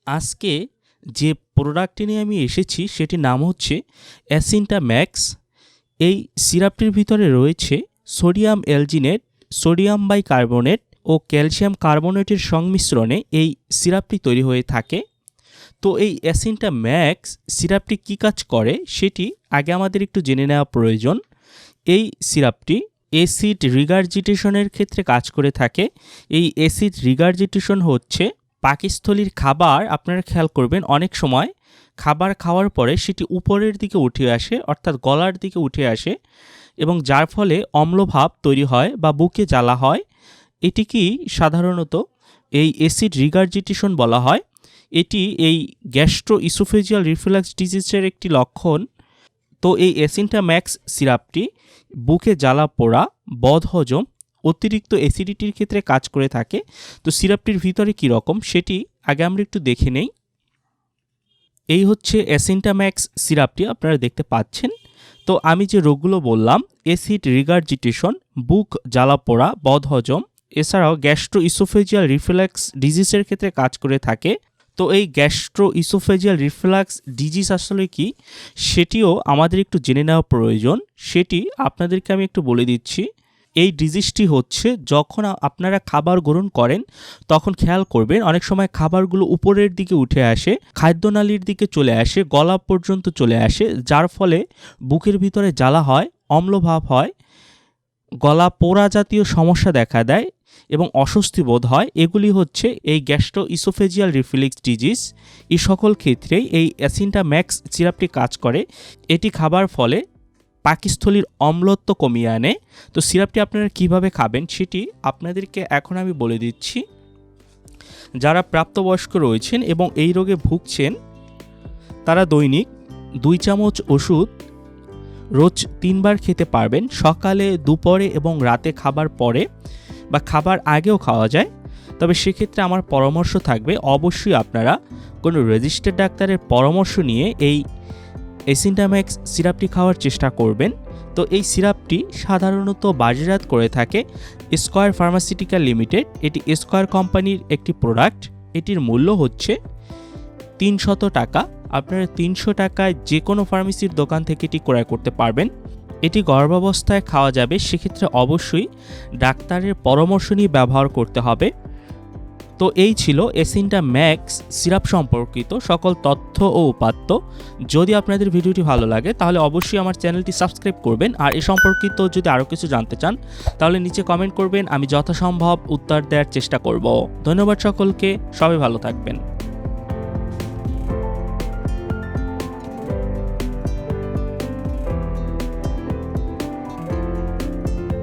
আজকে যে প্রোডাক্টটি নিয়ে আমি এসেছি সেটির নাম হচ্ছে অ্যাসিন্টা ম্যাক্স। এই সিরাপটির ভিতরে রয়েছে সোডিয়াম অ্যালজিনেট, সোডিয়াম বাইকার্বনেট ও ক্যালসিয়াম কার্বনেটের সংমিশ্রণে এই সিরাপটি তৈরি হয়ে থাকে। তো এই অ্যাসিন্টা ম্যাক্স সিরাপটি কী কাজ করে সেটি আগে আমাদের একটু জেনে নেওয়া প্রয়োজন। এই সিরাপটি অ্যাসিড রিগার্জিটেশনের ক্ষেত্রে কাজ করে থাকে। এই অ্যাসিড রিগার্জিটেশন হচ্ছে পাকস্থলীর খাবার, আপনারা খেয়াল করবেন অনেক সময় খাবার খাওয়ার পরে সেটি উপরের দিকে উঠে আসে, অর্থাৎ গলার দিকে উঠে আসে এবং যার ফলে অম্লভাব তৈরি হয় বা বুকে জ্বালা হয়। এটিকেই সাধারণত এই অ্যাসিড রিগার্জিটেশন বলা হয়। এটি এই গ্যাস্ট্রো ইসোফেজিয়াল রিফ্লাক্স ডিজিজের একটি লক্ষণ। তো এই অ্যাসিন্টা ম্যাক্স সিরাপটি বুকে জ্বালা পোড়া, বদহজম, অতিরিক্ত অ্যাসিডিটির ক্ষেত্রে কাজ করে থাকে। তো সিরাপটির ভিতরে কী রকম সেটি আগে আমরা একটু দেখে নেই। এই হচ্ছে অ্যাসিন্টা ম্যাক্স সিরাপটি, আপনারা দেখতে পাচ্ছেন। তো আমি যে রোগগুলো বললাম, অ্যাসিড রিগার্জিটেশন, বুক জ্বালা পোড়া, বদহজম, এছাড়াও গ্যাস্ট্রো ইসোফেজিয়াল রিফ্লাক্স ডিজিজের ক্ষেত্রে কাজ করে থাকে। তো এই গ্যাস্ট্রো ইসোফেজিয়াল রিফ্লাক্স ডিজিজ আসলে কি সেটিও আমাদের একটু জেনে নেওয়া প্রয়োজন। সেটি আপনাদেরকে আমি একটু বলে দিচ্ছি। এই ডিজিজটি হচ্ছে যখন আপনারা খাবার গ্রহণ করেন তখন খেয়াল করবেন অনেক সময় খাবারগুলো উপরের দিকে উঠে আসে, খাদ্যনালীর দিকে চলে আসে, গলা পর্যন্ত চলে আসে, যার ফলে বুকের ভিতরে জ্বালা হয়, অম্লভাব হয়, গলা পোড়া জাতীয় সমস্যা দেখা দেয় এবং অস্বস্তি বোধ হয়। এগুলি হচ্ছে এই গ্যাস্ট্রো ইসোফেজিয়াল রিফ্লাক্স ডিজিজ। এই সকল ক্ষেত্রেই এই অ্যাসিন্টা ম্যাক্স সিরাপটি কাজ করে। এটি খাবার ফলে পাকস্থলীর অম্লত্ব কমিয়ে আনে। তো সিরাপটি আপনারা কিভাবে খাবেন সেটি আপনাদেরকে এখন আমি বলে দিচ্ছি। যারা প্রাপ্তবয়স্ক রয়েছেন এবং এই রোগে ভুগছেন তারা দৈনিক 2 চামচ ওষুধ রোজ 3 বার খেতে পারবেন, সকালে, দুপুরে এবং রাতে খাবার পরে বা খাবার আগেও খাওয়া যায়। তবে সেক্ষেত্রে আমার পরামর্শ থাকবে অবশ্যই আপনারা কোনো রেজিস্টার্ড ডাক্তারের পরামর্শ নিয়ে এই অ্যাসিন্টা ম্যাক্স সিরাপটি খাওয়ার চেষ্টা করবেন। তো এই সিরাপটি সাধারণত বাজারজাত করে থাকে স্কয়ার ফার্মাসিউটিক্যাল লিমিটেড। এটি স্কয়ার কোম্পানির একটি প্রোডাক্ট। এটির মূল্য হচ্ছে 300 টাকা। আপনারা 300 টাকায় যে কোনো ফার্মেসির দোকান থেকে এটি ক্রয় করতে পারবেন। এটি গর্ভাবস্থায় খাওয়া যাবে, সেক্ষেত্রে অবশ্যই ডাক্তারের পরামর্শ নিয়ে ব্যবহার করতে হবে। তো এই ছিল অ্যাসিন্টা ম্যাক্স সিরাপ সম্পর্কিত সকল তথ্য ও উপাত্ত। যদি আপনাদের ভিডিওটি ভালো লাগে তাহলে অবশ্যই আমার চ্যানেলটি সাবস্ক্রাইব করবেন। আর এ সম্পর্কিত যদি আরও কিছু জানতে চান তাহলে নিচে কমেন্ট করবেন, আমি যথাসম্ভব উত্তর দেওয়ার চেষ্টা করব। ধন্যবাদ সকলকে, সবাই ভালো থাকবেন।